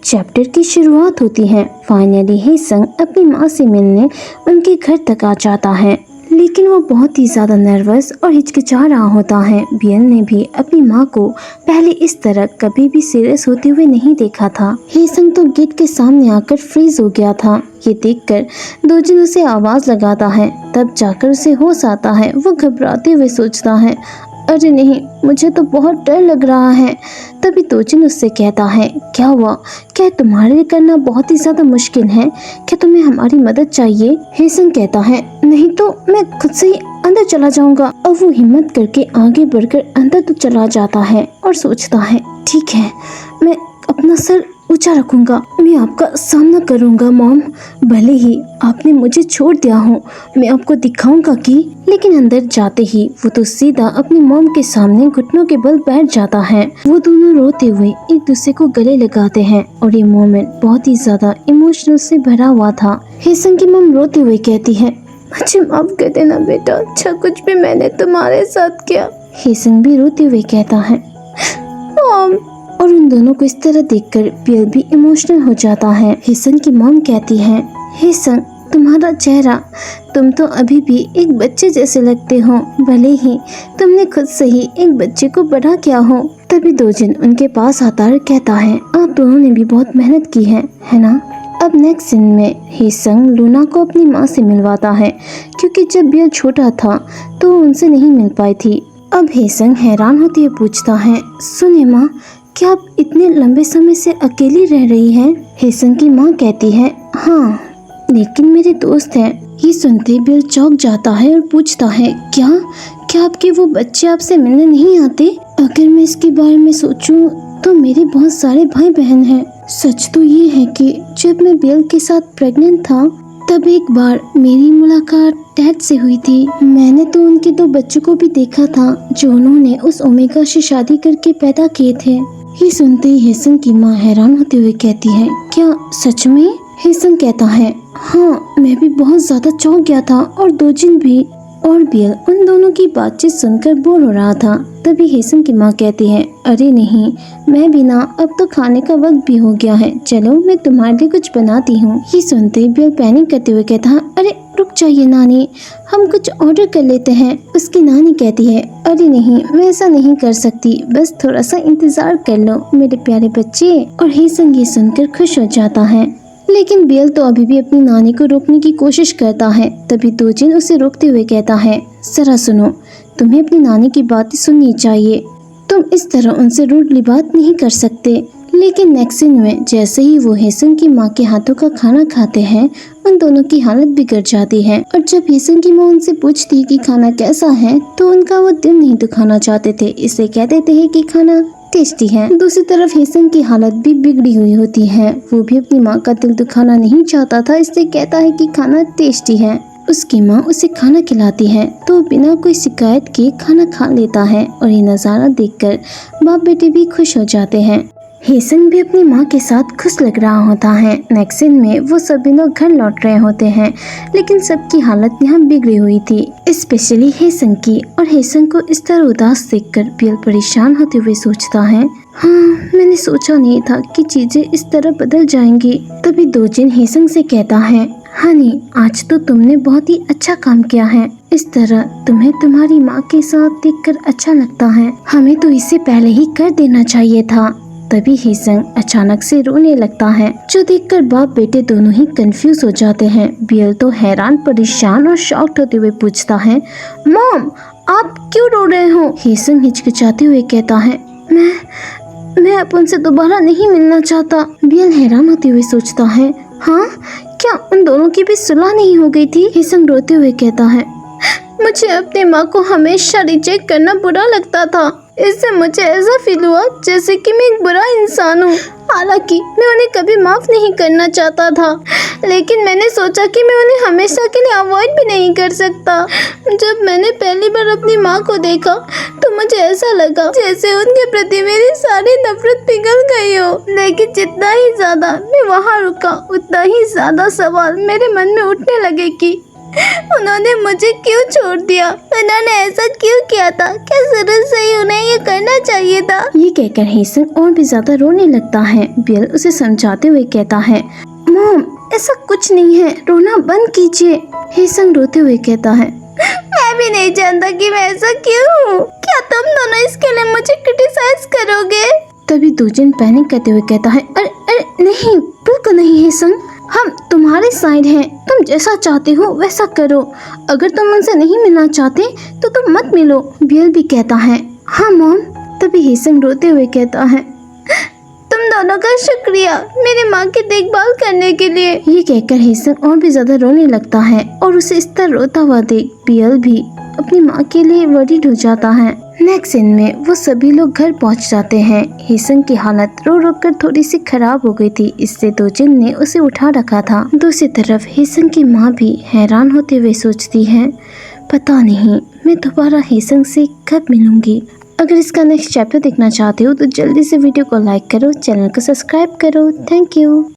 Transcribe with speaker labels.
Speaker 1: Chapter की शुरुआत होती है। फाइनली हेसंग अपनी माँ से मिलने उनके घर तक आ जाता है, लेकिन वो बहुत ही ज़्यादा नर्वस और हिचकिचा रहा होता है। बियल ने भी अपनी माँ को पहले इस तरह कभी भी सीरियस होते हुए नहीं देखा था। हेसंग तो गेट के सामने आकर फ्रीज हो गया था। ये देखकर दोजिन उसे आवाज़ लगाता है, तब जाकर उसे होश आता है। वो घबराते हुए सोचता है, अरे नहीं, मुझे तो बहुत डर लग रहा है। तभी दोजिन उससे कहता है, क्या हुआ? क्या तुम्हारे लिए करना बहुत ही ज़्यादा मुश्किल है? क्या तुम्हें हमारी मदद चाहिए? हेसंग कहता है, नहीं तो मैं खुद से ही अंदर चला जाऊंगा। और वो हिम्मत करके आगे बढ़कर अंदर तो चला जाता है और सोचता है, ठीक है, मैं अपना सर ऊंचा रखूंगा, मैं आपका सामना करूंगा मॉम। भले ही आपने मुझे छोड़ दिया हो, मैं आपको दिखाऊंगा कि। लेकिन अंदर जाते ही वो तो सीधा अपनी मॉम के सामने घुटनों के बल बैठ जाता है। वो दोनों रोते हुए एक दूसरे को गले लगाते हैं और ये मोमेंट बहुत ही ज्यादा इमोशनल से भरा हुआ था। हेसंग की मॉम रोते हुए कहती है, मुझे माफ कर देना बेटा, अच्छा कुछ भी मैंने तुम्हारे साथ किया। हेसंग भी रोते हुए कहता है, मॉम। और उन दोनों को इस तरह देखकर बियल भी इमोशनल हो जाता है। हेसंग की मॉम कहती है, हेसंग तुम्हारा चेहरा, तुम तो अभी भी एक बच्चे जैसे लगते हो, भले ही तुमने खुद से ही एक बच्चे को बड़ा किया हो। तभी दोजिन उनके पास आता और कहता है, आप दोनों ने भी बहुत मेहनत की है ना? अब नेक्स्ट सीन में हेसंग लूना को अपनी माँ से मिलवाता है, क्योंकि जब बियल छोटा था तो उनसे नहीं मिल पाई थी। अब हेसंग हैरान होती हुए पूछता है, सुनिए माँ, क्या आप इतने लंबे समय से अकेली रह रही हैं? हेसंग की माँ कहती है, हाँ, लेकिन मेरे दोस्त हैं। ये सुनते बिल चौंक जाता है और पूछता है, क्या आपके वो बच्चे आपसे मिलने नहीं आते? अगर मैं इसके बारे में सोचूं तो मेरे बहुत सारे भाई बहन हैं। सच तो ये है कि जब मैं बिल के साथ प्रेग्नेंट था तब एक बार मेरी मुलाकात डैड से हुई थी। मैंने तो उनके 2 बच्चों को भी देखा था जो उन्होंने उस ओमेगा से शादी करके पैदा किए थे। ये सुनते ही हेसंग की माँ हैरान होते हुए कहती है, क्या सच में? हेसंग कहता है, हाँ, मैं भी बहुत ज्यादा चौंक गया था और दोजिन भी। और बियल उन दोनों की बातचीत सुनकर बोर हो रहा था। तभी हेसंग की माँ कहती है, अरे नहीं, मैं भी ना, अब तो खाने का वक्त भी हो गया है, चलो मैं तुम्हारे लिए कुछ बनाती हूँ। ये सुनते बियल पैनिक करते हुए कहता है, अरे रुक जाइए नानी, हम कुछ ऑर्डर कर लेते हैं। उसकी नानी कहती है, अरे नहीं, मैं ऐसा नहीं कर सकती, बस थोड़ा सा इंतजार कर लो मेरे प्यारे बच्चे। और हेसंग ये सुनकर खुश हो जाता है, लेकिन बियल तो अभी भी अपनी नानी को रोकने की कोशिश करता है। तभी दोजिन उसे रोकते हुए कहता है, जरा सुनो, तुम्हें अपनी नानी की बातें सुननी चाहिए, तुम इस तरह उनसे रूडली बात नहीं कर सकते। लेकिन नेक्स्ट सीन में जैसे ही वो हेसंग की माँ के हाथों का खाना खाते हैं, उन दोनों की हालत बिगड़ जाती है। और जब हेसंग की माँ उनसे पूछती है कि खाना कैसा है, तो उनका वो दिल नहीं दुखाना चाहते थे, इसलिए कह देते हैं कि खाना टेस्टी है। दूसरी तरफ हेसंग की हालत भी बिगड़ी हुई होती है। वो भी अपनी माँ का दिल दुखाना नहीं चाहता था, इसलिए कहता है कि खाना टेस्टी है। उसकी माँ उसे खाना खिलाती है तो बिना कोई शिकायत के खाना खा लेता है। और ये नज़ारा देखकर बाप बेटे भी खुश हो जाते हैं। हेसंग भी अपनी माँ के साथ खुश लग रहा होता है। नेक्स्ट सीन में वो सभी लोग घर लौट रहे होते हैं, लेकिन सबकी हालत यहाँ बिगड़ी हुई थी, स्पेशली हेसंग की। और हेसंग को इस तरह उदास देखकर बियल परेशान होते हुए सोचता है, हाँ, मैंने सोचा नहीं था कि चीजें इस तरह बदल जाएंगी। तभी दोजिन हेसंग से कहता है, हनी, आज तो तुमने बहुत ही अच्छा काम किया है। इस तरह तुम्हें तुम्हारी माँ के साथ देखकर अच्छा लगता है। हमें तो इसे पहले ही कर देना चाहिए था। तभी हेसंग अचानक से रोने लगता है, जो देखकर बाप बेटे दोनों ही कंफ्यूज हो जाते हैं। बियल तो हैरान, परेशान और शॉक्ड होते हुए पूछता है, मॉम, आप क्यों रो रहे हो? हेसंग हिचकिचाते हुए कहता है, मैं अब उनसे दोबारा नहीं मिलना चाहता। बियल हैरान होते हुए सोचता है, हाँ, क्या उन दोनों की भी सुलह नहीं हो गई थी? हेसंग रोते हुए कहता है, मुझे अपनी माँ को हमेशा रिजेक्ट करना बुरा लगता था। इससे मुझे ऐसा फील हुआ जैसे कि मैं एक बुरा इंसान हूँ। हालांकि मैं उन्हें कभी माफ नहीं करना चाहता था, लेकिन मैंने सोचा कि मैं उन्हें हमेशा के लिए अवॉइड भी नहीं कर सकता। जब मैंने पहली बार अपनी माँ को देखा तो मुझे ऐसा लगा जैसे उनके प्रति मेरी सारी नफरत पिघल गई हो। लेकिन जितना ही ज्यादा मैं वहाँ रुका, उतना ही ज्यादा सवाल मेरे मन में उठने लगे कि उन्होंने मुझे क्यों छोड़ दिया? उन्होंने ऐसा क्यों किया था? क्या शुरू से ही उन्हें ये करना चाहिए था? ये कहकर हेसंग और भी ज्यादा रोने लगता है। बियल उसे समझाते हुए कहता है, मॉम ऐसा कुछ नहीं है, रोना बंद कीजिए। हेसंग रोते हुए कहता है, मैं भी नहीं जानता कि मैं ऐसा क्यों हूँ। क्या तुम दोनों इसके लिए मुझे क्रिटिसाइज करोगे? तभी दोजिन पैनिक करते हुए कहता है, अरे अरे नहीं, बिल्कुल नहीं हेसंग, हम तुम्हारे साइड हैं। तुम जैसा चाहते हो वैसा करो। अगर तुम उनसे नहीं मिलना चाहते तो तुम मत मिलो। बियल भी कहता है, हाँ मॉम। तभी हेसंग रोते हुए कहता है, तुम दोनों का शुक्रिया मेरी माँ की देखभाल करने के लिए। ये कहकर हेसंग और भी ज्यादा रोने लगता है और उसे इस तरह रोता हुआ देख बियल भी अपनी माँ के लिए वरीड हो जाता है। नेक्स्ट सीन में वो सभी लोग घर पहुंच जाते हैं। हेसंग की हालत रो रो कर थोड़ी सी खराब हो गई थी, इससे दोजिन ने उसे उठा रखा था। दूसरी तरफ हेसंग की माँ भी हैरान होते हुए सोचती है, पता नहीं मैं दोबारा हेसंग से कब मिलूंगी। अगर इसका नेक्स्ट चैप्टर देखना चाहते हो तो जल्दी से वीडियो को लाइक करो, चैनल को सब्सक्राइब करो। Thank you.